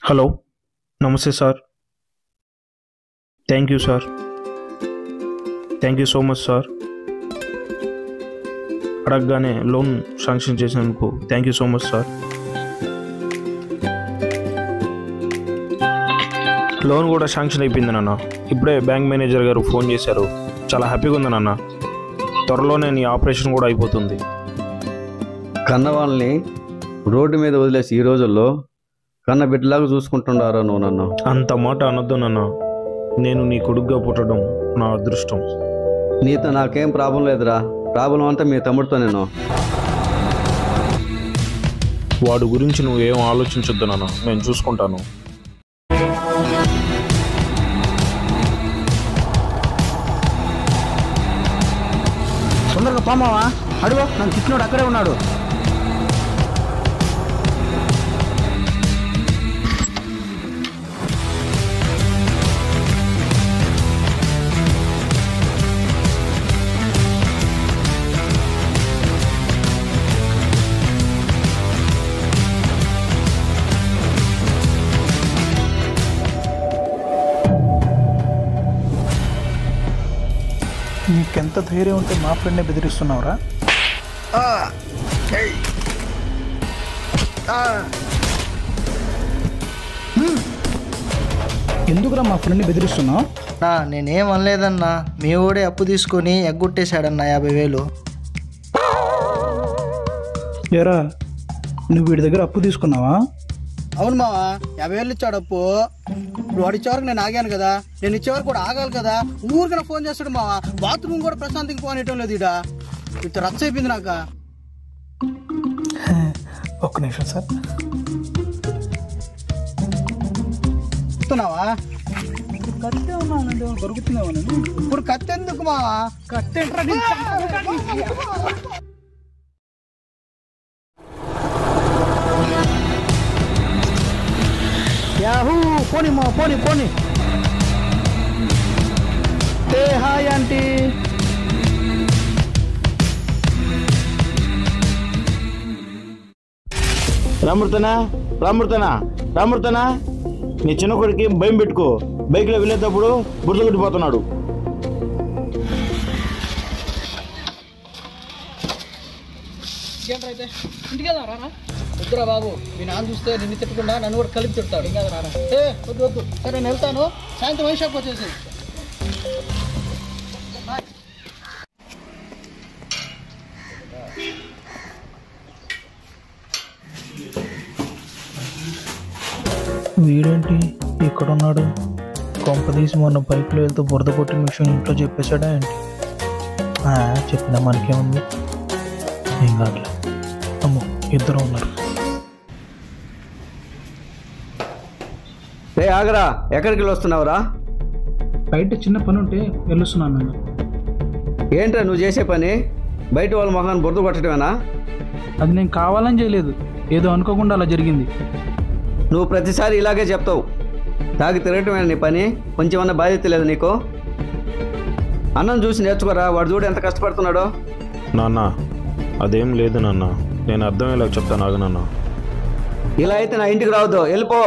Hello, నమస్తే sir. Thank you sir. Thank you so much sir. అడగగానే loan sanction చేసినందుకు thank you so much sir. Loan కూడా sanction అయిపోయింది నాన్న. ఇప్పుడే బ్యాంక్ మేనేజర్ గారు ఫోన్ చేశారు. చాలా హ్యాపీగా ఉంది నాన్న. త్వరలోనే నీ ఆపరేషన్ కూడా అయిపోతుంది. కన్నవాళ్ళని రోడ్డు మీద వదిలేసి ఈ రోజుల్లో కన్న బిడ్డలాగా చూసుకుంటున్నారా నువ్వు నన్ను? అంత మాట అనొద్దు నాన్న. నేను నీ కొడుకుగా పుట్టడం నా అదృష్టం. నీతో నాకేం ప్రాబ్లం లేదురా. ప్రాబ్లం అంతా మీ తమ్ముడితో. నేను వాడి గురించి నువ్వేం ఆలోచించొద్దు నాన్న, నేను చూసుకుంటాను. తొందరగా పోమావా? అడుగు, నన్ను తిట్టినోడు అక్కడే ఉన్నాడు. నీకెంత ధైర్యం ఉంటే మా ఫ్రెండ్ని బెదిరిస్తున్నావురా? ఎందుకురా మా ఫ్రెండ్ని బెదిరిస్తున్నావు? నేనేం అనలేదన్నా. మీ ఓడే అప్పు తీసుకొని ఎగ్గొట్టేశాడన్నా 50,000. ఎరా, నువ్వు వీడి దగ్గర అప్పు తీసుకున్నావా? అవును మావా, 50,000 ఇచ్చాడు అప్పు. ఇప్పుడు వాడు ఇచ్చేవరకు నేను ఆగాను కదా, నేను ఇచ్చేవరకు కూడా ఆగాలి కదా. ఊరికైనా ఫోన్ చేస్తాడు మావా. బాత్రూమ్ కూడా ప్రశాంతంగా పోనేయటం లేదు. ఇటు రచ్చ అయిపోయింది నాకు. ఒక్క నిమిషం సార్. చెప్తున్నావా? కత్తే ఉన్నాను, దొరుకుతున్నావా? నేను ఇప్పుడు కత్తి ఎందుకు మావా? కత్తి యాహూ, పోనీ మా పోనీ పోనీ. ఏ హాయ్ ఆంటీ. రామూర్తనా రామూర్తనా రామూర్తనా, నీ చిన్న కొడుకి భయం పెట్టుకో. బైక్లో వెళ్ళేటప్పుడు బురద కొట్టిపోతున్నాడు. అయితే ఇంటికి వెళ్దాం రానా? వద్దురా బాబు, మీ నాన్న చూస్తే నిన్ను తిట్టకుండా నన్ను కూడా కలిపి తిడతాడు. ఇంకా రానా? వద్దు వద్దు. సరే నేను వెళ్తాను. సాయంత్రం వైన్ షాప్కి వచ్చేసి. వీడేంటి ఇక్కడ ఉన్నాడు? కొంపదీసి మొన్న బైక్లో వెళ్తూ బురద కొట్టిన విషయం ఇంట్లో చెప్పేశాడా ఏంటి? చెప్పినా మనకేముంది, ఏం కాదులే. అమ్మో, ఇద్దరు ఉన్నారు. ఆగరా, ఎక్కడికి వస్తున్నావురా? బయట చిన్న పని ఉంటే వెళ్ళొస్తున్నాను నేను. ఏంట్రా నువ్వు చేసే పని? బయట వాళ్ళ మొహాన్ని బురద కొట్టడమేనా? అది నేను కావాలని చేయలేదు, ఏదో అనుకోకుండా అలా జరిగింది. నువ్వు ప్రతిసారి ఇలాగే చెప్తావు. తాగి తిరగటమేనా నీ పని? కొంచెమన్నా బాధ్యత లేదు నీకు? అన్నం చూసి నేర్చుకోరా. వాడు చూడు ఎంత కష్టపడుతున్నాడో. నాన్న, అదేం లేదు నాన్న, నేను అర్థమయ్యేలా చెప్తాను. ఆగు నాన్న. ఇలా అయితే నా ఇంటికి రావద్దు, వెళ్ళిపో.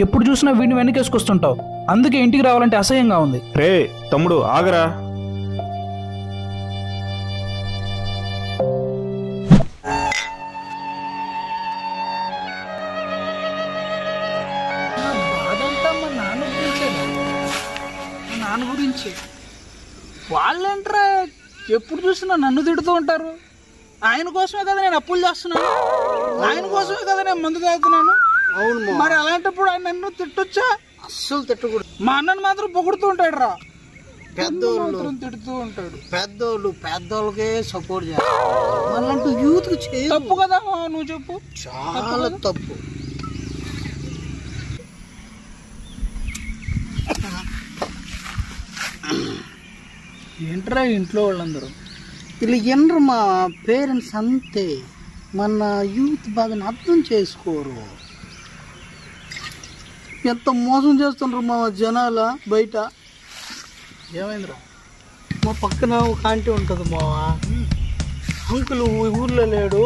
ఎప్పుడు చూసినా వీడిని వెనకేసుకొస్తుంటావు, అందుకే ఇంటికి రావాలంటే అసహ్యంగా ఉంది. రే తమ్ముడు, ఆగరా. నాన్న గురించి వాళ్ళేంట్రా ఎప్పుడు చూసినా నన్ను తిడుతూ ఉంటారు. ఆయన కోసమే కదా నేను అప్పులు చేస్తున్నాను, ఆయన కోసమే కదా నేను మందు తాగుతున్నాను. అవును, మరి అలాంటప్పుడు ఆయన నన్ను తిట్టొచ్చా? అస్సలు తిట్టకూడదు. మా అన్నను మాత్రం పొగుడుతూ ఉంటాడు రా. పెద్దోళ్ళు తిడుతూ ఉంటాడు. పెద్దోళ్ళకే సపోర్ట్ చేయాలి. వాళ్ళంటూ యూత్ కి తప్పు కదా నువ్వు చెప్పు. చాలా తప్పు. ఏంట్రా ఇంట్లో వాళ్ళందరూ వీళ్ళు ఎనరు మా పేరెంట్స్ అంతే. మన యూత్ బాధను అర్థం చేసుకోరు. ఎంత మోసం చేస్తుండ్రు మా జనాల బయట. ఏమైందిరా? మా పక్కన ఒక ఆంటీ ఉంటుంది మావా. అంకుల్ ఊర్లో లేడు,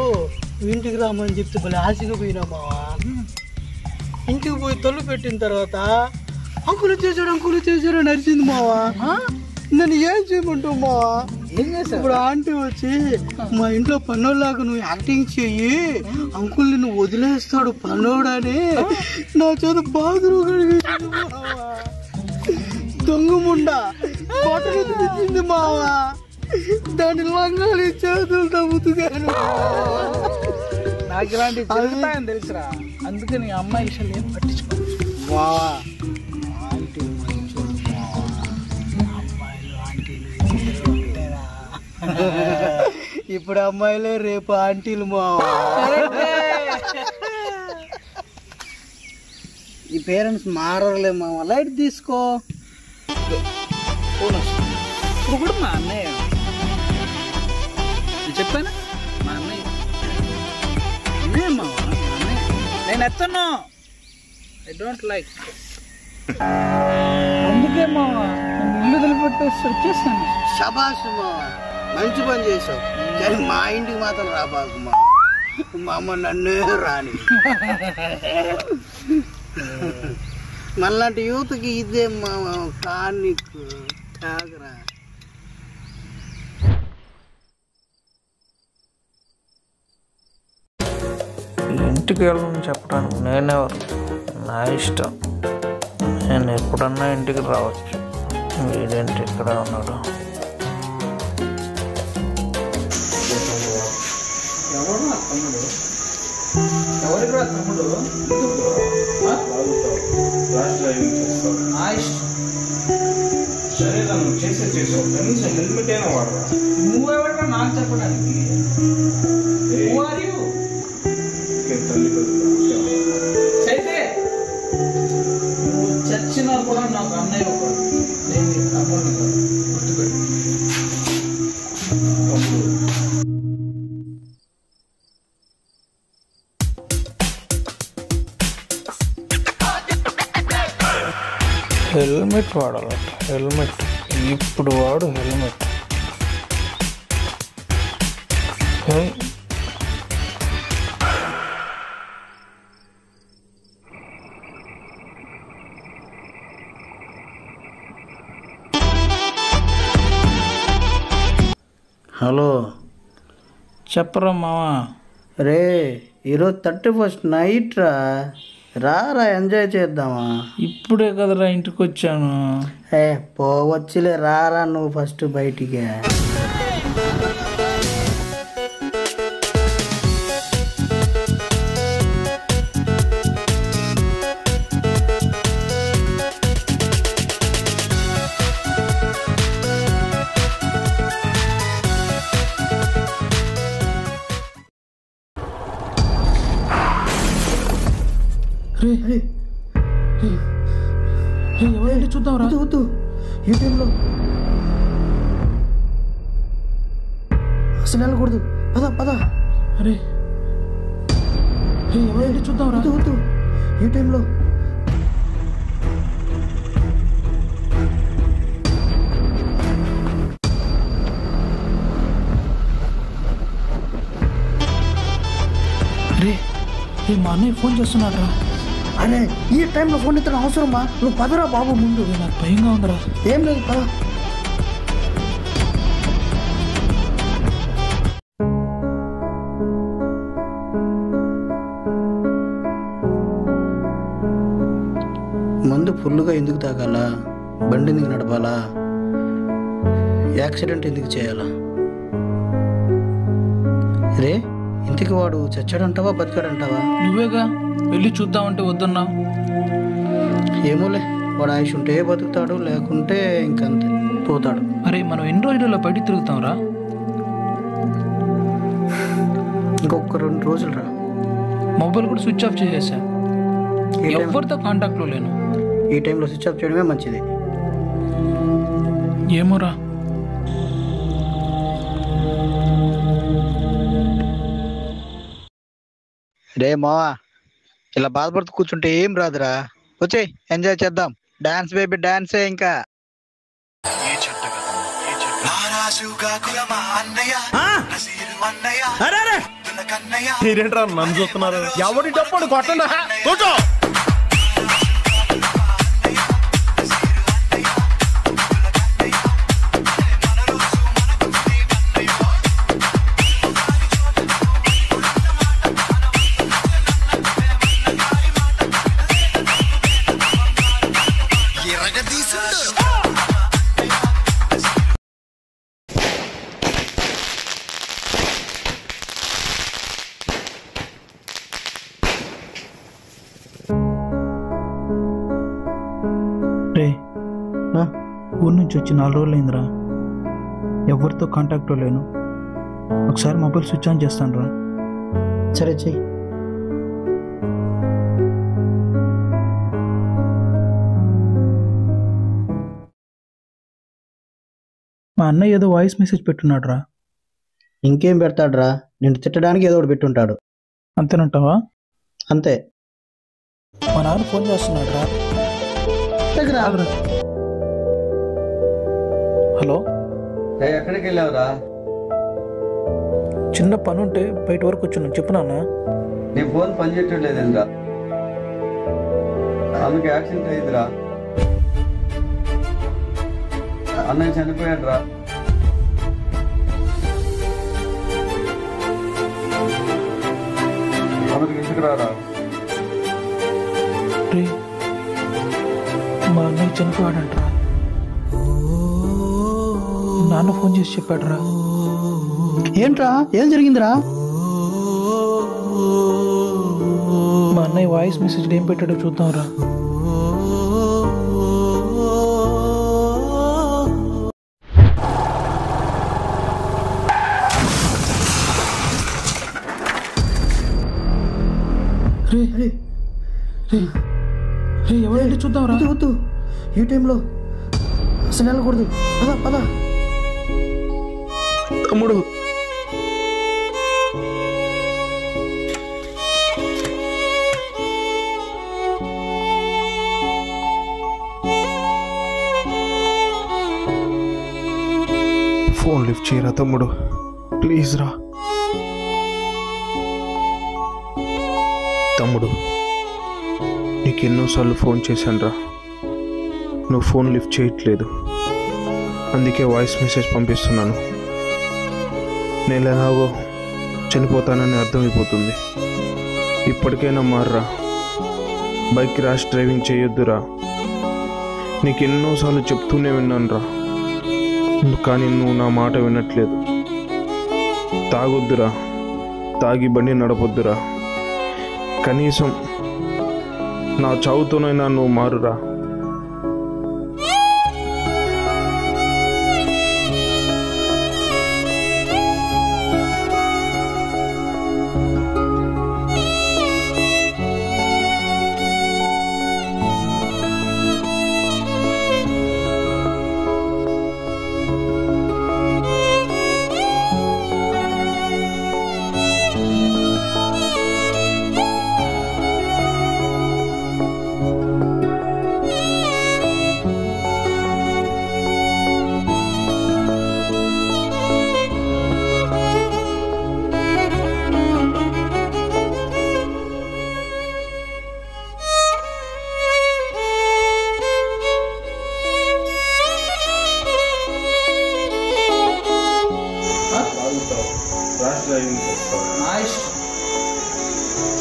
ఇంటికి రామని చెప్తే భలే ఆశగా పోయినా మావా. ఇంటికి పోయి తొలి పెట్టిన తర్వాత అంకులు చేశాడు నడిచింది మావా. నన్ను ఏం చేయమంటావు మావా? ఏం చేశావు? ఇప్పుడు ఆంటీ వచ్చి మా ఇంట్లో పన్నోళ్ళలాగా నువ్వు యాక్టింగ్ చెయ్యి, అంకుల్ నిన్ను వదిలేస్తాడు పన్నోడని నా చేత బాత్రూమ్ కడిగింది మావా. దొంగ ముండ బట్టలు తెచ్చింది మావా. దాని లంగాలు చేతులతో ఉతుకాను. నాకు ఇలాంటి జరుగుతాయని తెలుసురా, అందుకే నీ అమ్మాయి విషయాలు ఏం పట్టించుకో మావా. ఆంటీలు మంచోళ్ళు మావా. అమ్మాయిలు ఆంటీలు ఒకటేరా. ఇప్పుడు అమ్మాయిలే రేపు ఆంటీలు మావా. ఈ పేరెంట్స్ మారలే మావా. లైట్ తీసుకో. ఫోన్ వస్తుంది. ఇప్పుడు కూడా మా అన్నయ్య చెప్పాను, మా అన్నయ్య మావా. నేను ఎత్తను, ఐ డోంట్ లైక్. అందుకే మావా నేను ఇల్లు వదిలిపెట్టేసి వచ్చేసాను. శబాష్ మావా, మంచి పని చేసావు. కానీ మా ఇంటికి మాత్రం రాబాకు మా. మా అమ్మ నన్నే రాని. మళ్ళాంటి యూత్కి ఇదే మా టానిక్ తాగరా. ఇంటికి వెళ్ళని చెప్పడానికి నేనెవరు? నా ఇష్టం. నేను ఎప్పుడన్నా ఇంటికి రావచ్చు. వీడేంటి ఇక్కడ ఉన్నాడు? ఎవరికి తమ్ముడు? నువ్వెవరా నాకు చెప్పడానికి? నువ్వు చచ్చినా కూడా నాకు అన్నయ్య ఒకడు. నేను నీ తమ్ముడిని కాదు, గుర్తుపెట్టు. హెల్మెట్ వాడాలట. హెల్మెట్ ఇప్పుడు వాడు హెల్మెట్. హలో చెప్పరా మావా. రే, ఈరోజు 31st నైట్ రా. రారా ఎంజాయ్ చేద్దామా? ఇప్పుడే కదరా ఇంటికి వచ్చాను. పోవచ్చులే, రారా నువ్వు ఫస్ట్ బయటికి. ఎవరంటే చూద్దాం రా. వద్దు, ఈ టైంలో అసలు వెళ్ళకూడదు. పద పద. అరే ఎవరంటే చూద్దాం రా. వద్దు, ఈ టైంలో. అరే మా అన్నయ్య ఫోన్ చేస్తున్నాడు రా. అరే ఈ టైంలో ఫోన్ ఎత్తడం అవసరమా? నువ్వు పదరా బాబు ముందు. నాకు భయంగా ఉందిరా. ఏం లేదు, పద. మందు ఫుల్గా ఎందుకు తాగాలా? బండి ఎందుకు నడపాలా? యాక్సిడెంట్ ఎందుకు చేయాలా? రే, ఇంటికి వాడు చచ్చాడంటావా బతికాడంటావా? నువ్వేగా వెళ్ళి చూద్దామంటే వద్దన్నా. ఏమోలే, వాడు ఆయుష్ ఉంటే బతుకుతాడు, లేకుంటే ఇంకంతే పోతాడు. అరే మనం ఎన్ని రోజులలో బయట తిరుగుతాం రా. ఇంకొక 2 రోజులు రా. మొబైల్ కూడా స్విచ్ ఆఫ్ చేసేసా. ఎవరితో కాంటాక్ట్లో లేను. ఈ టైంలో స్విచ్ ఆఫ్ చేయడమే మంచిది. ఏమోరా, రే మావా, ఇలా బాధపడుతూ కూర్చుంటే ఏం రాదురా. వచ్చే ఎంజాయ్ చేద్దాం. డాన్స్ బేబీ డాన్సే. ఇంకా మీరేంట్రా నన్ను చూస్తున్నారు? ఎవడి డప్పుడు కొట్టండి కూర్చో. ఊరి నుంచి వచ్చి 4 రోజులైందిరా. ఎవరితో కాంటాక్ట్లో లేను. ఒకసారి మొబైల్ స్విచ్ ఆన్ చేస్తాను రా. సరే చెయ్యి. మా అన్నయ్య ఏదో వాయిస్ మెసేజ్ పెట్టున్నాడు రా. ఇంకేం పెడతాడురా, నిన్ను తిట్టడానికి ఏదో ఒకటి పెట్టుంటాడు. అంతేనంటావా? అంతే. మా నాన్న ఫోన్ చేస్తున్నాడు రా. హలో, ఎక్కడికి వెళ్ళావురా? చిన్న పని ఉంటే బయట వరకు వచ్చున్నాను. చెప్పు నాన్న. నీ ఫోన్ పనిచేయట్లేదురా, అందుకే యాక్సిడెంట్ అయిందిరా. అన్నయ్య చనిపోయాడు రా. అందరికి ఇంటికి రారా. మా అన్నయ్య చనిపోయాడంట్రా. నాన్న ఫోన్ చేసి చెప్పాడురా. ఏంట్రా, ఏం జరిగిందిరా? మా అన్నయ్య వాయిస్ మెసేజ్ ఏం పెట్టాడో చూద్దాంరా. ఎవరంటే చూద్దాంరా. వద్దు, ఈ టైంలో అసలు వెళ్ళకూడదు. పద పద. తమ్ముడు, ఫోన్ లిఫ్ట్ చేయరా తమ్ముడు, ప్లీజ్ రా. తమ్ముడు, నీకు ఎన్నోసార్లు ఫోన్ చేశాను రా, నువ్వు ఫోన్ లిఫ్ట్ చేయట్లేదు. అందుకే వాయిస్ మెసేజ్ పంపిస్తున్నాను. నేను ఎలాగో చనిపోతానని అర్థమైపోతుంది. ఇప్పటికైనా మారురా. బైక్ ర్యాష్ డ్రైవింగ్ చేయొద్దురా. నీకు ఎన్నోసార్లు చెప్తూనే విన్నాను రా, కానీ నువ్వు నా మాట వినట్లేదు. తాగొద్దురా, తాగి బండి నడపొద్దురా. కనీసం నా చావుతోనైనా నువ్వు మారురా.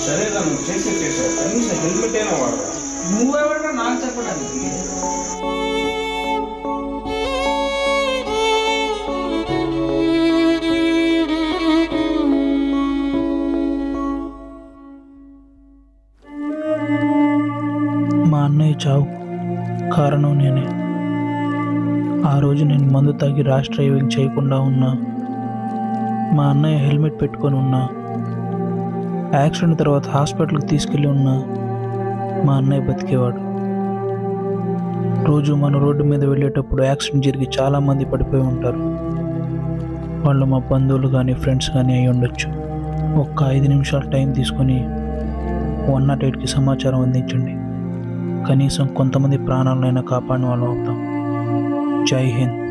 సరేగా, నువ్వు చేసావు, కనీసం హెల్మెట్ అయినా వాడరా. నువ్వెవడరా నాకు చెప్పడానికి? మా అన్నయ్య చావు కారణం నేనే. ఆ రోజు నేను మందు తాగి ర్యాష్ డ్రైవింగ్ చేయకుండా ఉన్నా. మా అన్నయ్య హెల్మెట్ పెట్టుకొని ఉన్నా. యాక్సిడెంట్ తర్వాత హాస్పిటల్కి తీసుకెళ్ళి ఉన్నా. మా అన్నయ్య బతికేవాడు. రోజు మన రోడ్డు మీద వెళ్ళేటప్పుడు యాక్సిడెంట్ జరిగి చాలామంది పడిపోయి ఉంటారు. వాళ్ళు మా బంధువులు కానీ ఫ్రెండ్స్ కానీ అయి ఉండొచ్చు. ఒక్క 5 నిమిషాలు టైం తీసుకొని 108కి సమాచారం అందించండి. కనీసం కొంతమంది ప్రాణాలనైనా కాపాడిన వాళ్ళం అవుతాం. జై హింద్.